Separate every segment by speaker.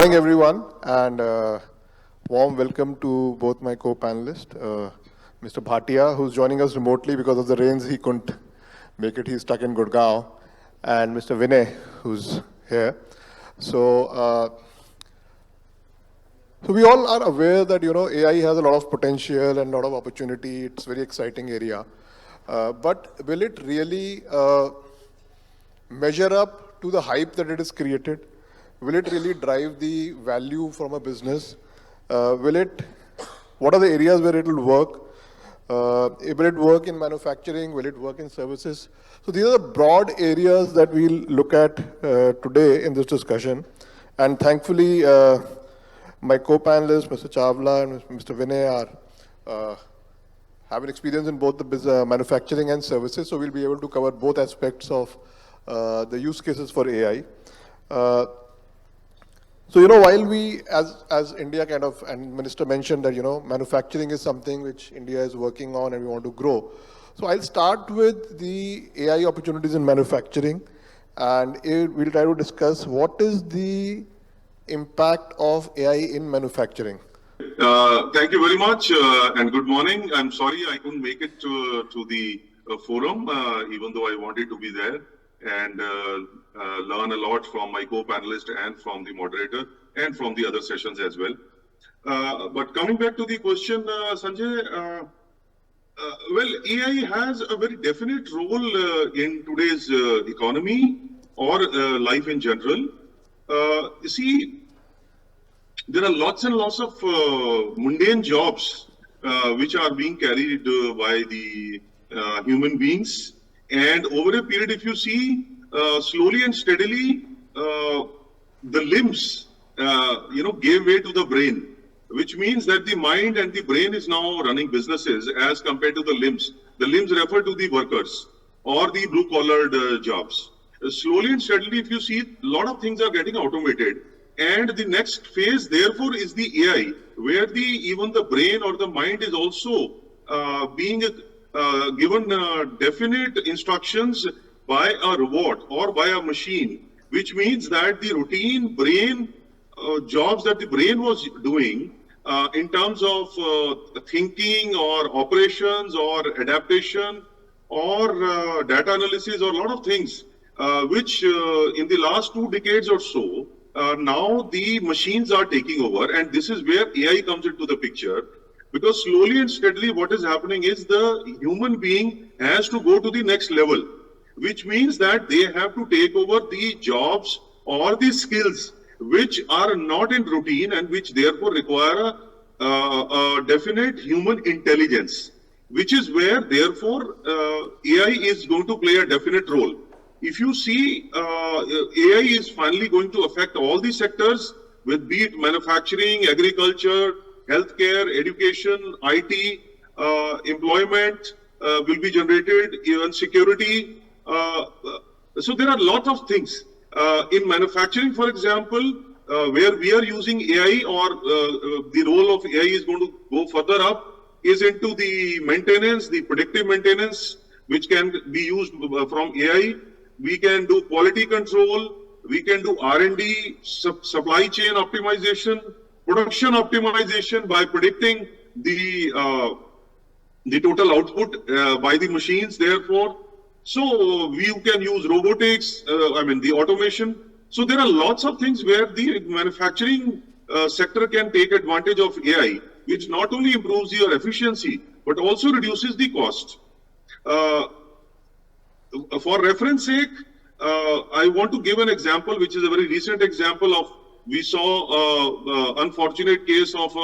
Speaker 1: morning, everyone, and warm welcome to both my co-panelists, Mr. Bhatia, who's joining us remotely because of the rains. He couldn't make it. He's stuck in Gurgaon, and Mr. Vinay, who's here. So we all are aware that AI has a lot of potential and a lot of opportunity. It's a very exciting area, but will it really measure up to the hype that it has created? Will it really drive the value from a business? What are the areas where it will work? Will it work in manufacturing? Will it work in services? So these are the broad areas that we'll look at today in this discussion. And thankfully, my co-panelists, Mr. Chawla and Mr. Vinay, have an experience in both the manufacturing and services. So we'll be able to cover both aspects of the use cases for AI. So, while we, as India and Minister mentioned that, manufacturing is something which India is working on and we want to grow. So I'll start with the AI opportunities in manufacturing, and we'll try to discuss what is the impact of AI in manufacturing.
Speaker 2: Thank you very much and good morning. I'm sorry I couldn't make it to the forum, even though I wanted to be there and learn a lot from my co-panelist and from the moderator and from the other sessions as well. But coming back to the question, Sanjay, well, AI has a very definite role in today's economy or life in general. You see, there are lots and lots of mundane jobs which are being carried by the human beings. And over a period, if you see, slowly and steadily, the limbs, gave way to the brain, which means that the mind and the brain is now running businesses as compared to the limbs. The limbs refer to the workers or the blue-collared jobs. Slowly and steadily, if you see, a lot of things are getting automated. And the next phase, therefore, is the AI, where even the brain or the mind is also being given definite instructions by a robot or by a machine, which means that the routine brain jobs that the brain was doing in terms of thinking or operations or adaptation or data analysis or a lot of things, which in the last 2 decades or so, now the machines are taking over, and this is where AI comes into the picture. Because slowly and steadily what is happening is the human being has to go to the next level, which means that they have to take over the jobs or the skills which are not in routine and which therefore require a definite human intelligence, which is where therefore AI is going to play a definite role. If you see, AI is finally going to affect all the sectors, with be it manufacturing, agriculture, healthcare, education, IT, employment will be generated, even security. So there are lots of things. In manufacturing, for example, where we are using AI or the role of AI is going to go further up is into the maintenance, the predictive maintenance, which can be used from AI. We can do quality control, we can do R&D, supply chain optimization, production optimization by predicting the total output by the machines, therefore. So you can use robotics, the automation. So there are lots of things where the manufacturing sector can take advantage of AI, which not only improves your efficiency, but also reduces the cost. For reference sake, I want to give an example, which is a very recent example of, we saw unfortunate case of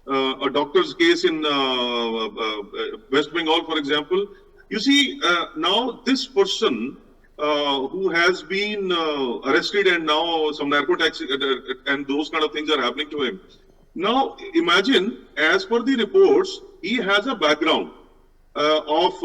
Speaker 2: a doctor's case in West Bengal, for example. You see, now this person who has been arrested and now some narcotics and those kind of things are happening to him. Now imagine, as per the reports, he has a background of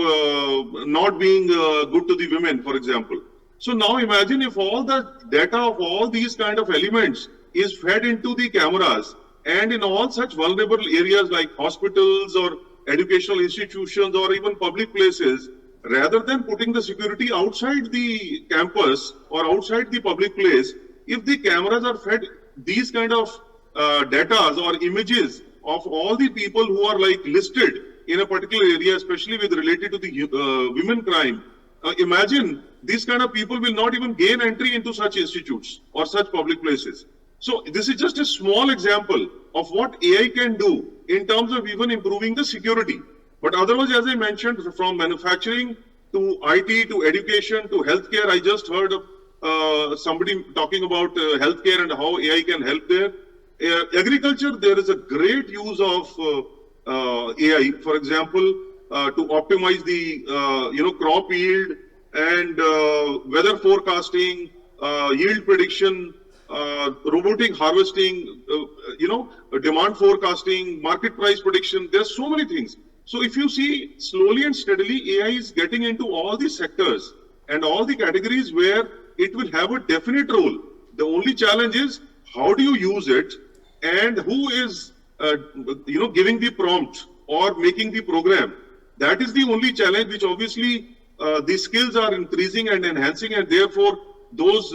Speaker 2: not being good to the women, for example. So now imagine if all the data of all these kind of elements is fed into the cameras, and in all such vulnerable areas like hospitals or educational institutions or even public places, rather than putting the security outside the campus or outside the public place, if the cameras are fed these kind of data or images of all the people who are like listed in a particular area, especially with related to the women crime, imagine these kind of people will not even gain entry into such institutes or such public places. So this is just a small example of what AI can do in terms of even improving the security. But otherwise, as I mentioned, from manufacturing to IT to education to healthcare, I just heard of somebody talking about healthcare and how AI can help there. Agriculture, there is a great use of AI, for example, to optimize the crop yield and weather forecasting, yield prediction, robotic harvesting, demand forecasting, market price prediction. There's so many things. So if you see, slowly and steadily, AI is getting into all these sectors and all the categories where it will have a definite role. The only challenge is how do you use it and who is, giving the prompt or making the program. That is the only challenge, which obviously the skills are increasing and enhancing, and therefore those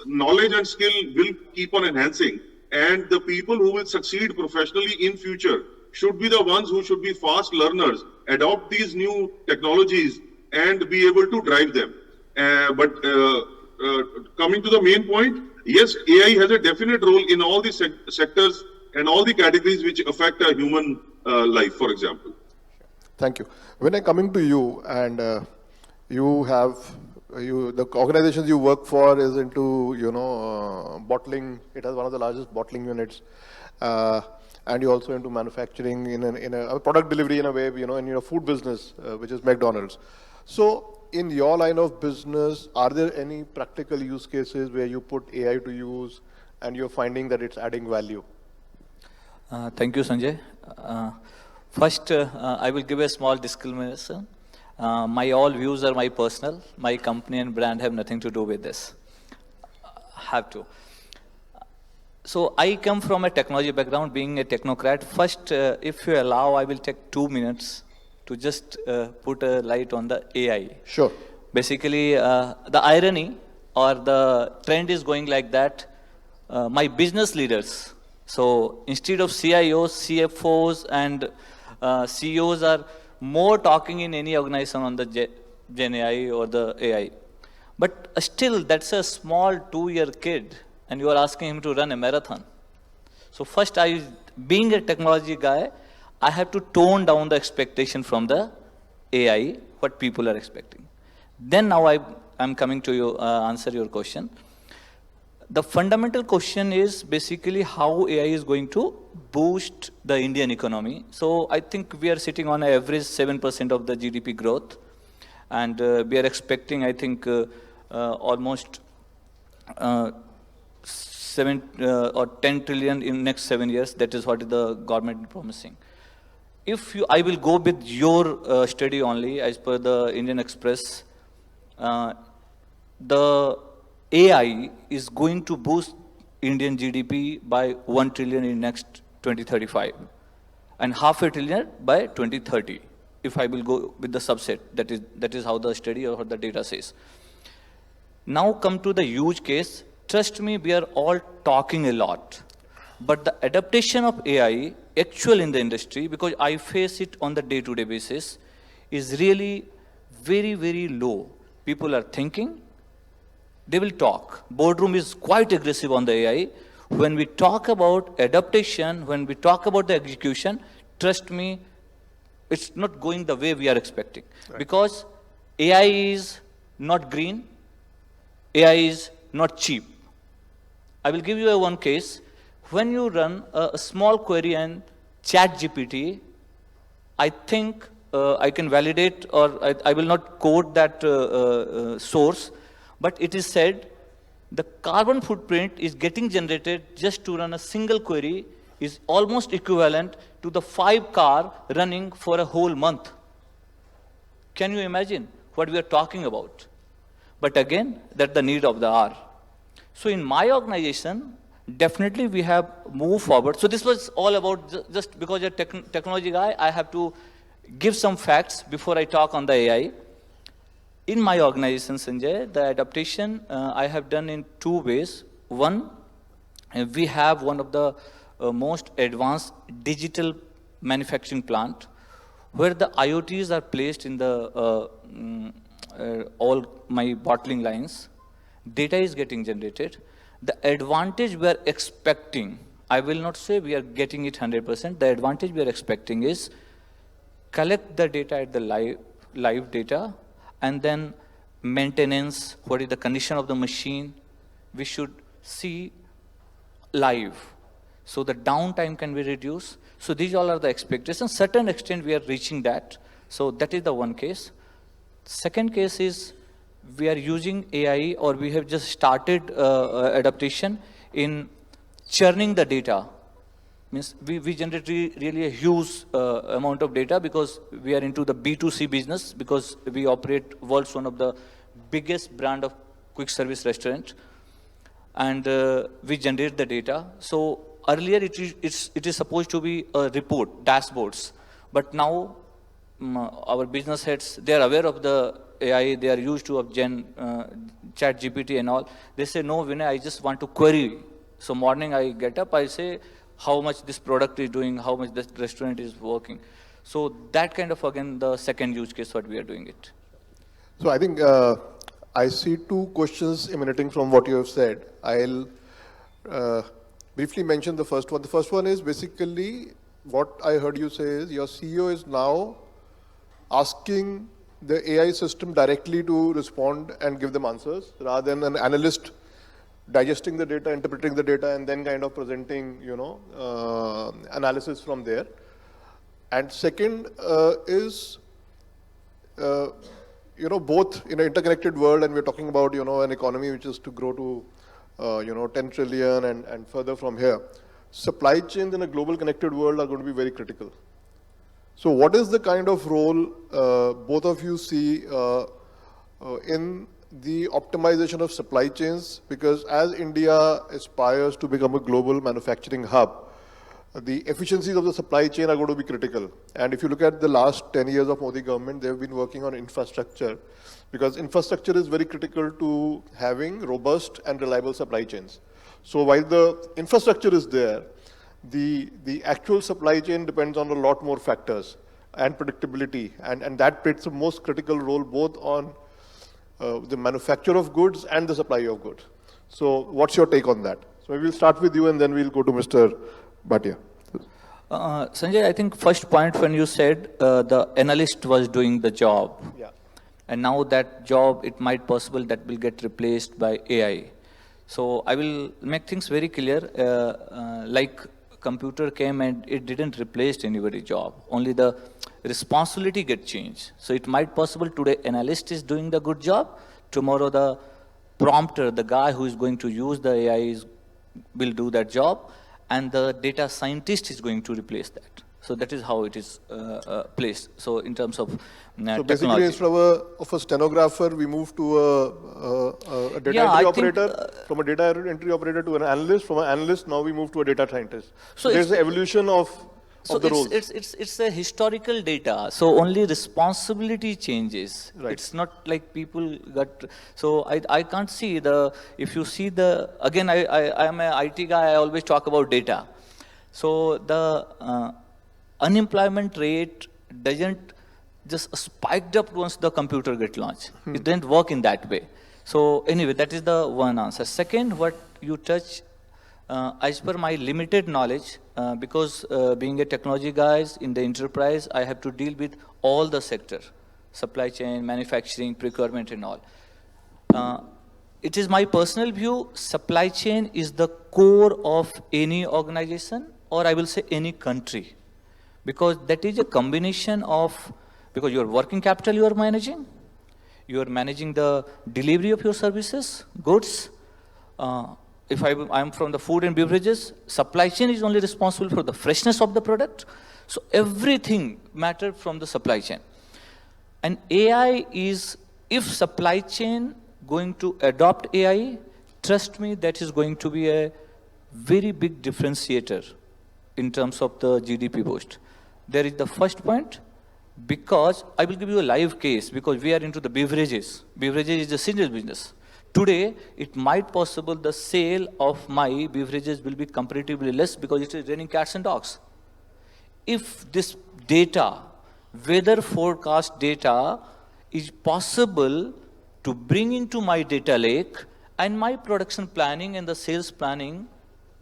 Speaker 2: knowledge and skill will keep on enhancing. And the people who will succeed professionally in future should be the ones who should be fast learners, adopt these new technologies and be able to drive them. But coming to the main point, yes, AI has a definite role in all the sectors and all the categories which affect a human life, for example.
Speaker 1: Thank you. When I'm coming to you, and the organizations you work for is into, bottling. It has one of the largest bottling units. And you're also into manufacturing in a product delivery in a way, in your food business, which is McDonald's. So in your line of business, are there any practical use cases where you put AI to use and you're finding that it's adding value?
Speaker 3: Thank you, Sanjay. First, I will give a small disclaimer. My all views are my personal. My company and brand have nothing to do with this. Have to. So I come from a technology background, being a technocrat. First, if you allow, I will take 2 minutes to just put a light on the AI.
Speaker 1: Sure.
Speaker 3: Basically, the irony or the trend is going like that. My business leaders, so instead of CIOs, CFOs, and CEOs are more talking in any organization on the Gen AI or the AI. But still, that's a small 2-year kid, and you are asking him to run a marathon. So first, being a technology guy, I have to tone down the expectation from the AI, what people are expecting. Then now I'm coming to you, answer your question. The fundamental question is basically how AI is going to boost the Indian economy. So I think we are sitting on an average 7% of the GDP growth. And we are expecting, I think, almost 7 or 10 trillion in next 7 years. That is what the government is promising. I will go with your study only, as per the Indian Express. The AI is going to boost Indian GDP by 1 trillion in next 2035 and $500 billion by 2030. If I will go with the subset, that is how the study or the data says. Now come to the huge case. Trust me, we are all talking a lot. But the adaptation of AI, actual in the industry, because I face it on the day-to-day basis, is really very, very low. People are thinking, they will talk. Boardroom is quite aggressive on the AI. When we talk about adaptation, when we talk about the execution, trust me, it's not going the way we are expecting. Right. Because AI is not green, AI is not cheap. I will give you one case. When you run a small query in ChatGPT, I think I can validate, or I will not quote that source, but it is said the carbon footprint is getting generated just to run a single query is almost equivalent to the 5 cars running for a whole month. Can you imagine what we are talking about? But again, that's the need of the hour. So in my organization, definitely we have moved forward. So this was all about, just because you're a technology guy, I have to give some facts before I talk on the AI. In my organization, Sanjay, the adaptation I have done in 2 ways. One, And we have one of the most advanced digital manufacturing plant where the IoTs are placed in the all my bottling lines. Data is getting generated. The advantage we are expecting, I will not say we are getting it 100%. The advantage we are expecting is collect the data at the live data, and then maintenance, what is the condition of the machine, we should see live. So the downtime can be reduced. So these all are the expectations. Certain extent we are reaching that. So that is the one case. Second case is we are using AI, or we have just started adaptation in churning the data. Means we generate really a huge amount of data because we are into the B2C business, because we operate world's one of the biggest brand of quick service restaurant, and we generate the data. So earlier it is supposed to be a report, dashboards, but now our business heads, they are aware of the AI, they are used to of chat GPT and all. They say, no, Vinay, I just want to query. So morning I get up, I say how much this product is doing, how much this restaurant is working. So that kind of, again, the second use case what we are doing it.
Speaker 1: So I think I see two questions emanating from what you have said. I'll briefly mention the first one. The first one is basically what I heard you say is your CEO is now asking the AI system directly to respond and give them answers, rather than an analyst digesting the data, interpreting the data, and then kind of presenting, analysis from there. And second is, both in an interconnected world, and we're talking about, an economy which is to grow to, 10 trillion and further from here. Supply chains in a global connected world are going to be very critical. So what is the kind of role both of you see in the optimization of supply chains? Because as India aspires to become a global manufacturing hub, the efficiencies of the supply chain are going to be critical. And if you look at the last 10 years of Modi government, they've been working on infrastructure, because infrastructure is very critical to having robust and reliable supply chains. So while the infrastructure is there, the actual supply chain depends on a lot more factors and predictability, and that plays the most critical role both on the manufacture of goods and the supply of goods. So what's your take on that? So maybe we'll start with you and then we'll go to Mr. Bhatia.
Speaker 3: Sanjay, I think first point when you said the analyst was doing the job,
Speaker 1: Yeah.
Speaker 3: and now that job, it might possible that will get replaced by AI. So I will make things very clear, like computer came and it didn't replace anybody's job, only the responsibility get changed. So it might possible today analyst is doing the good job, tomorrow the prompter, the guy who is going to use the AI will do that job, and the data scientist is going to replace that. So that is how it is placed. So in terms of
Speaker 1: So basically,
Speaker 3: technology.
Speaker 1: instead of a stenographer, we move to a data
Speaker 3: Yeah,
Speaker 1: entry
Speaker 3: I think,
Speaker 1: operator, from a data entry operator to an analyst, from an analyst, now we move to a data scientist.
Speaker 3: So
Speaker 1: There's
Speaker 3: it's-
Speaker 1: an evolution of the roles.
Speaker 3: It's a historical data, so only responsibility changes.
Speaker 1: Right.
Speaker 3: It's not like people got, so I can't see if you see again, I am an IT guy, I always talk about data. So the unemployment rate doesn't just spiked up once the computer get launched. It didn't work in that way. So anyway, that is the one answer. Second, what you touch, as per my limited knowledge, because being a technology guy in the enterprise, I have to deal with all the sector, supply chain, manufacturing, procurement and all. It is my personal view, supply chain is the core of any organization, or I will say any country. Because that is a combination of, because your working capital you are managing the delivery of your services, goods. If I'm from the food and beverages, supply chain is only responsible for the freshness of the product. So everything matters from the supply chain. And AI is, if supply chain going to adopt AI, trust me, that is going to be a very big differentiator in terms of the GDP boost. There is the first point, because I will give you a live case, because we are into the beverages. Beverages is a serious business. today it might possible the sale of my beverages will be comparatively less because it is raining cats and dogs. If this data, weather forecast data, is possible to bring into my data lake and my production planning and the sales planning,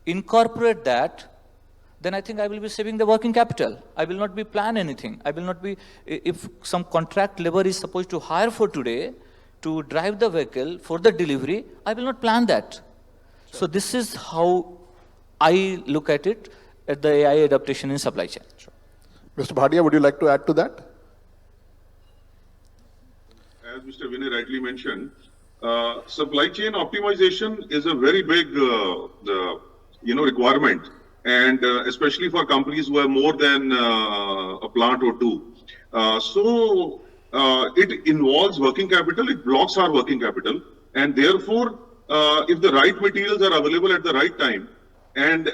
Speaker 3: incorporate that, then I think I will be saving the working capital. I will not be plan anything. I will not be, if some contract labor is supposed to hire for today to drive the vehicle for the delivery, I will not plan that. So this is how I look at it, at the AI adaptation in supply chain.
Speaker 1: Mr. Bhatia, would you like to add to that?
Speaker 2: As Mr. Vinay rightly mentioned, supply chain optimization is a very big, requirement, and especially for companies who have more than a plant or two. It involves working capital, it blocks our working capital, and therefore, if the right materials are available at the right time, and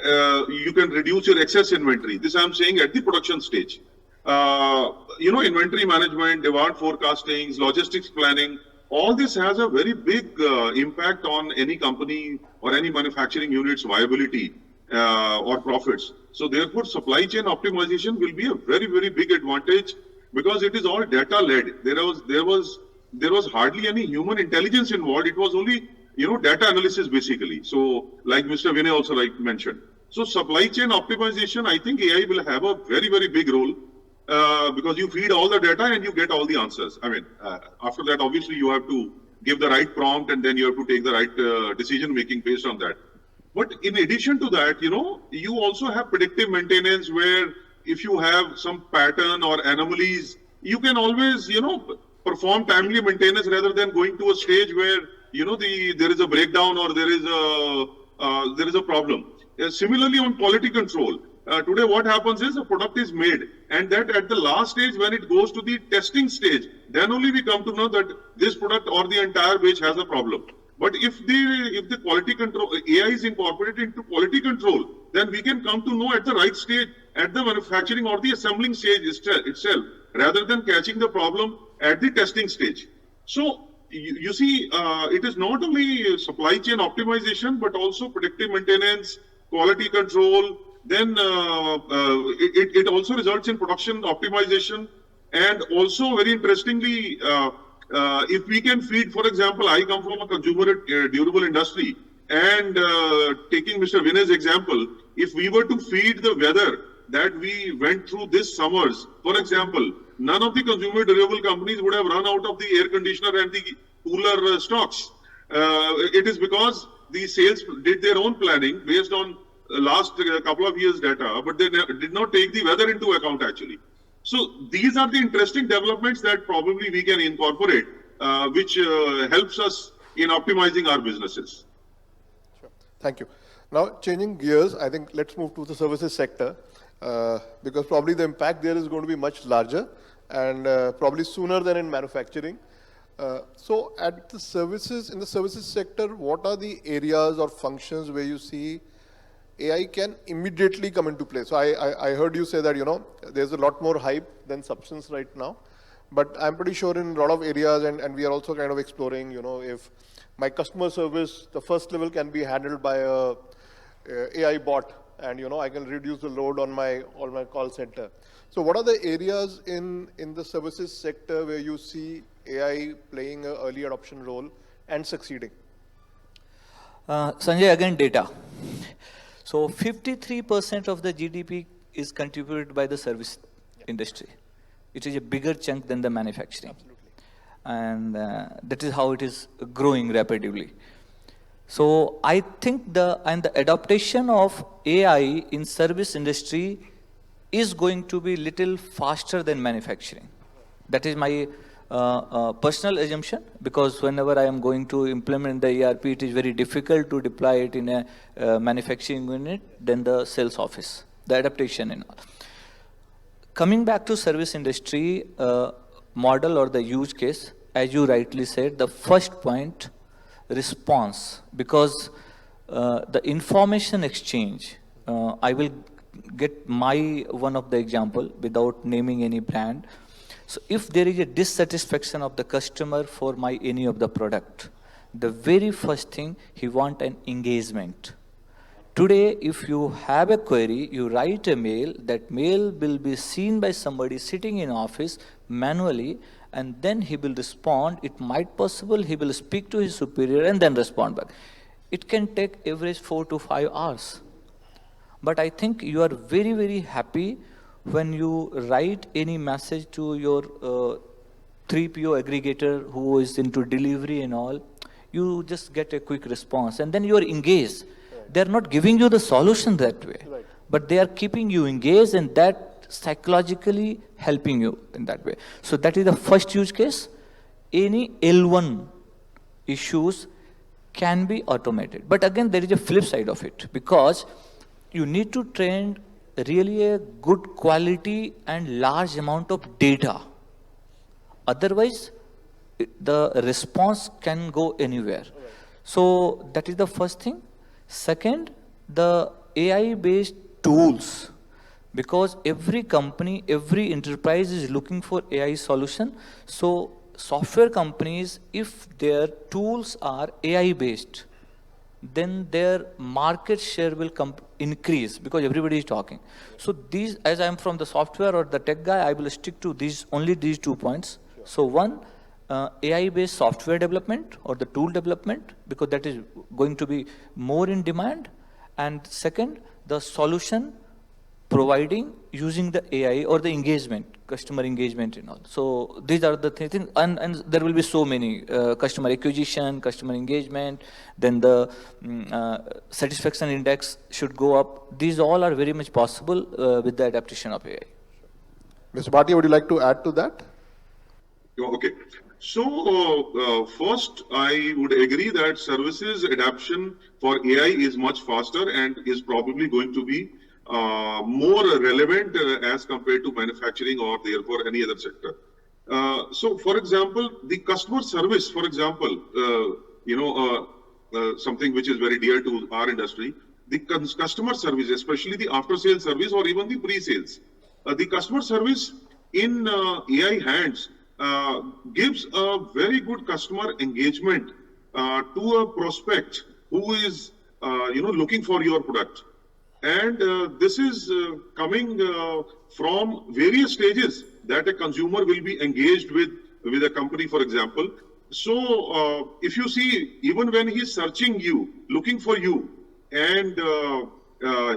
Speaker 2: you can reduce your excess inventory. This I'm saying at the production stage. Inventory management, demand forecasting, logistics planning, all this has a very big impact on any company or any manufacturing unit's viability or profits. So therefore, supply chain optimization will be a very, very big advantage because it is all data led. There was hardly any human intelligence involved. It was only data analysis basically. So like Mr. Vinay also mentioned. So supply chain optimization, I think AI will have a very, very big role because you feed all the data and you get all the answers. I mean, after that, obviously you have to give the right prompt and then you have to take the right decision making based on that. But in addition to that, you also have predictive maintenance where if you have some pattern or anomalies, you can always, perform timely maintenance rather than going to a stage where, there is a breakdown or there is a problem. Similarly, on quality control, today what happens is a product is made and that at the last stage when it goes to the testing stage, then only we come to know that this product or the entire batch has a problem. But if the quality control, AI is incorporated into quality control, then we can come to know at the right stage, at the manufacturing or the assembling stage itself, rather than catching the problem at the testing stage. So, you see, it is not only supply chain optimization, but also predictive maintenance, quality control, then it also results in production optimization, and also very interestingly, if we can feed, for example, I come from a consumer durable industry, and taking Mr. Vinay's example, if we were to feed the weather that we went through this summers, for example, none of the consumer durable companies would have run out of the air conditioner and the cooler stocks. It is because the sales did their own planning based on last couple of years data, but they did not take the weather into account actually. So these are the interesting developments that probably we can incorporate, which helps us in optimizing our businesses.
Speaker 1: Sure. Thank you. Now, changing gears, I think let's move to the services sector because probably the impact there is going to be much larger and probably sooner than in manufacturing. So at the services, in the services sector, what are the areas or functions where you see AI can immediately come into play? So I heard you say that, there's a lot more hype than substance right now, but I'm pretty sure in a lot of areas, and we are also kind of exploring, if my customer service, the first level can be handled by a AI bot, and, I can reduce the load on my call center. So what are the areas in the services sector where you see AI playing an early adoption role and succeeding?
Speaker 3: Sanjay, again, data. So 53% of the GDP is contributed by the service industry. It is a bigger chunk than the manufacturing.
Speaker 1: Absolutely.
Speaker 3: And that is how it is growing rapidly. So I think the adaptation of AI in service industry is going to be little faster than manufacturing. That is my personal assumption, because whenever I am going to implement the ERP, it is very difficult to deploy it in a manufacturing unit than the sales office, the adaptation and all. Coming back to service industry model or the use case, as you rightly said, the first point, response, because the information exchange, I will get one of the example without naming any brand. So if there is a dissatisfaction of the customer for any of the product, the very first thing, he want an engagement. Today, if you have a query, you write a mail, that mail will be seen by somebody sitting in office manually, and then he will respond. It might possible he will speak to his superior and then respond back. It can take average 4 to 5 hours. But I think you are very, very happy when you write any message to your 3PO aggregator who is into delivery and all. You just get a quick response, and then you are engaged. They're not giving you the solution that way, but they are keeping you engaged, and that psychologically helping you in that way. So that is the first use case. Any L1 issues can be automated. But again, there is a flip side of it, because you need to train really a good quality and large amount of data. Otherwise, the response can go anywhere. So that is the first thing. Second, the AI-based tools, because every company, every enterprise is looking for AI solution. So software companies, if their tools are AI-based, then their market share will increase, because everybody is talking. So these, as I am from the software or the tech guy, I will stick to only these 2 points. Sure. So one, AI-based software development or the tool development, because that is going to be more in demand. And second, the solution providing using the AI or the engagement, customer engagement and all. So these are the things, and there will be so many, customer acquisition, customer engagement, then the satisfaction index should go up. These all are very much possible with the adaptation of AI.
Speaker 1: Mr. Bhatia, would you like to add to that?
Speaker 2: Okay. So first, I would agree that services adoption for AI is much faster and is probably going to be more relevant as compared to manufacturing or therefore any other sector. So, for example, the customer service, for example, something which is very dear to our industry, the customer service, especially the after-sales service or even the pre-sales. The customer service in AI hands gives a very good customer engagement to a prospect who is, looking for your product. And this is coming from various stages that a consumer will be engaged with a company, for example. So if you see, even when he's searching you, looking for you, and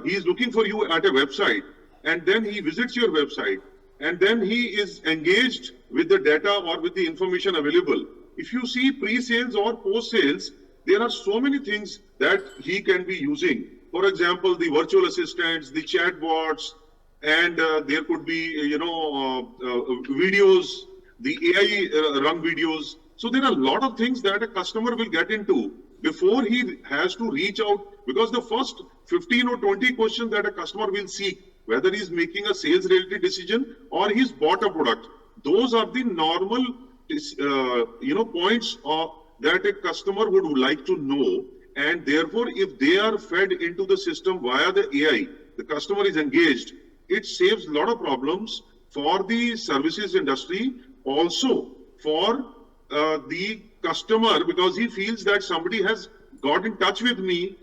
Speaker 2: he's looking for you at a website, and then he visits your website, and then he is engaged with the data or with the information available. If you see pre-sales or post-sales, there are so many things that he can be using. For example, the virtual assistants, the chatbots, and there could be, videos, the AI run videos. So there are a lot of things that a customer will get into before he has to reach out, because the first 15 or 20 questions that a customer will seek, whether he's making a sales related decision or he's bought a product, those are the normal, points that a customer would like to know. And therefore, if they are fed into the system via the AI, the customer is engaged, it saves a lot of problems for the services industry, also for the customer, because he feels that somebody has got in touch with me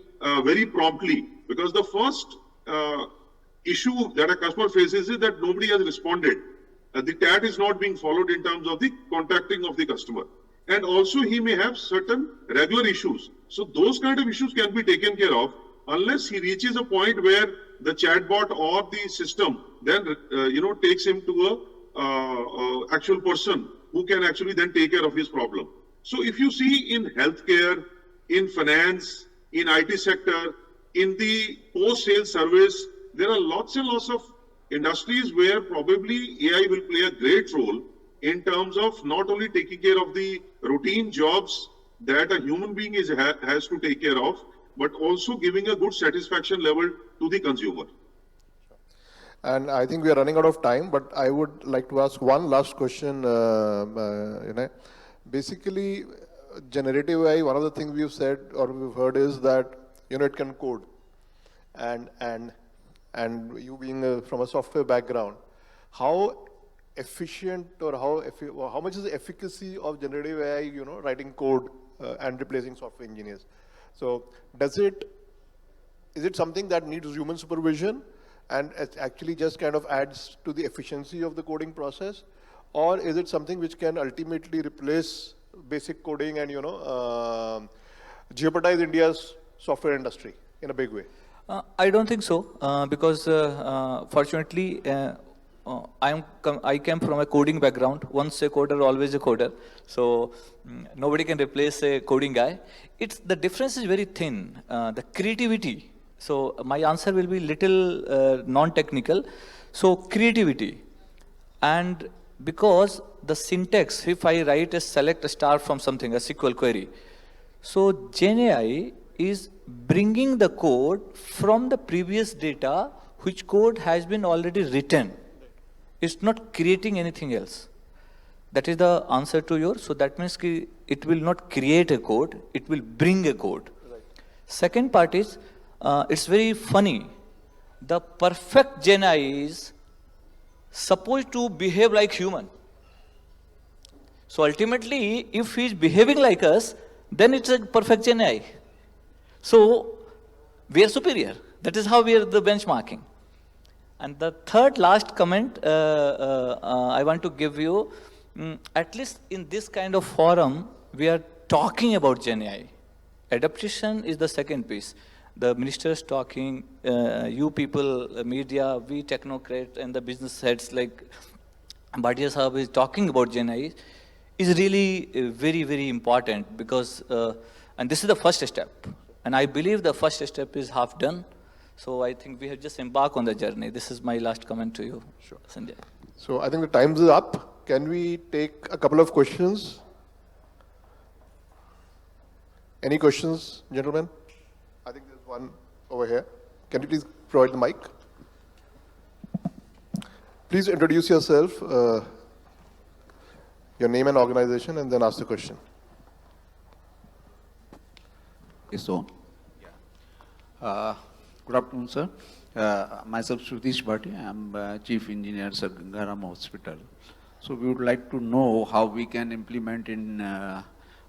Speaker 2: very promptly. Because the first issue that a customer faces is that nobody has responded. The TAT is not being followed in terms of the contacting of the customer. And also he may have certain regular issues. So those kind of issues can be taken care of unless he reaches a point where the chatbot or the system then, takes him to a actual person who can actually then take care of his problem. So if you see in healthcare, in finance, in IT sector, in the post-sales service, there are lots and lots of industries where probably AI will play a great role in terms of not only taking care of the routine jobs that a human being has to take care of, but also giving a good satisfaction level to the consumer.
Speaker 1: And I think we are running out of time, but I would like to ask one last question. Basically, generative AI, one of the things we've said or we've heard is that, it can code. And you being from a software background, how efficient or how much is the efficacy of generative AI, writing code and replacing software engineers. So is it something that needs human supervision and it actually just kind of adds to the efficiency of the coding process? Or is it something which can ultimately replace basic coding and, jeopardize India's software industry in a big way?
Speaker 3: I don't think so, because fortunately, I came from a coding background. Once a coder, always a coder. So nobody can replace a coding guy. The difference is very thin. The creativity. So my answer will be little non-technical. So creativity, and because the syntax, if I write a select a star from something, a SQL query, so GenAI is bringing the code from the previous data, which code has been already written. It's not creating anything else. That is the answer to yours. So that means it will not create a code, it will bring a code. Right. Second part is, it's very funny. The perfect GenAI is supposed to behave like human. So ultimately, if he is behaving like us, then it's a perfect GenAI. So we are superior. That is how we are the benchmarking. And the third last comment I want to give you, at least in this kind of forum, we are talking about GenAI. Adaptation is the second piece. The minister is talking, you people, media, we technocrats and the business heads like Bhatia Sahab is talking about GenAI is really very, very important because, and this is the first step. And I believe the first step is half done. So I think we have just embarked on the journey. This is my last comment to you, sure, Sanjay.
Speaker 1: So I think the time's up. Can we take a couple of questions? Any questions, gentlemen? I think there's one over here. Can you please provide the mic? Please introduce yourself, your name and organization, and then ask the question.
Speaker 4: It's on. Yeah. Good afternoon, sir. Myself, Sudhish Bhatia. I'm Chief Engineer at Gangaram Hospital. So we would like to know how we can implement in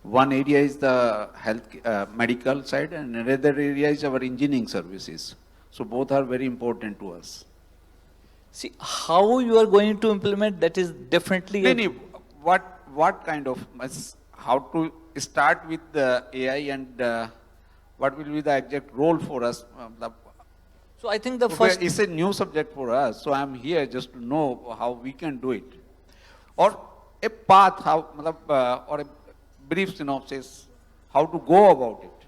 Speaker 4: one area is the health medical side, and another area is our engineering services. So both are very important to us.
Speaker 3: See, how you are going to implement that is definitely...
Speaker 4: What kind of, how to start with the AI and what will be the exact role for us?
Speaker 3: So I think the first...
Speaker 4: It's a new subject for us, so I'm here just to know how we can do it. Or a path, or a brief synopsis, how to go about it.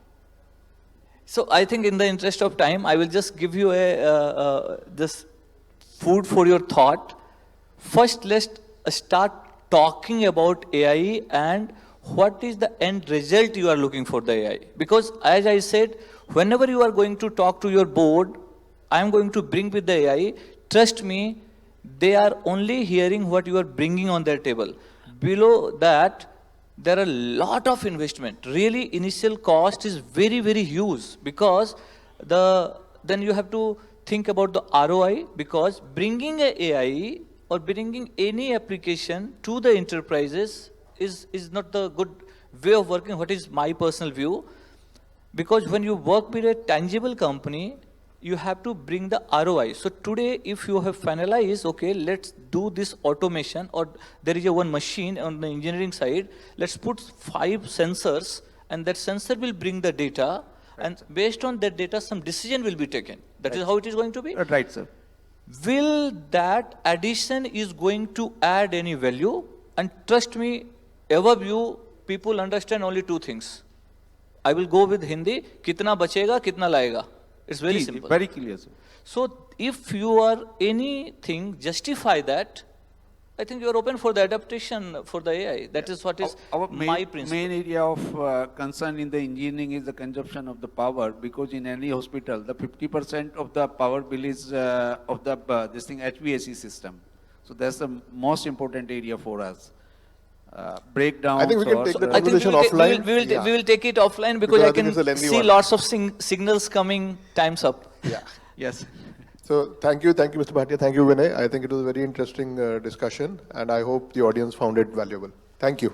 Speaker 3: So I think in the interest of time, I will just give you this food for your thought. First, let's start talking about AI and what is the end result you are looking for the AI. Because as I said, whenever you are going to talk to your board, I am going to bring with the AI, trust me, they are only hearing what you are bringing on their table. Below that, there are a lot of investment. Really, initial cost is very, very huge because then you have to think about the ROI, because bringing a AI or bringing any application to the enterprises is not the good way of working. What is my personal view? Because when you work with a tangible company, you have to bring the ROI. So today, if you have finalized, okay, let's do this automation, or there is a one machine on the engineering side, let's put 5 sensors, and that sensor will bring the data, and based on that data, some decision will be taken. That is how it is going to be?
Speaker 4: Right, sir.
Speaker 3: Will that addition is going to add any value? And trust me, above you, people understand only 2 things. I will go with Hindi, kitna bachega, kitna laega. It's very simple.
Speaker 4: Very clear, sir.
Speaker 3: So if you are anything, justify that, I think you are open for the adaptation for the AI. That is what is my principle.
Speaker 4: Main area of concern in the engineering is the consumption of the power, because in any hospital, the 50% of the power bill is of the HVAC system. So that's the most important area for us. Breakdown.
Speaker 1: I think we can take the conversation offline.
Speaker 3: We will take it offline because I can see lots of signals coming. Time's up.
Speaker 1: Yeah.
Speaker 4: Yes.
Speaker 1: So thank you, Mr. Bhatia. Thank you, Vinay. I think it was a very interesting discussion, and I hope the audience found it valuable. Thank you.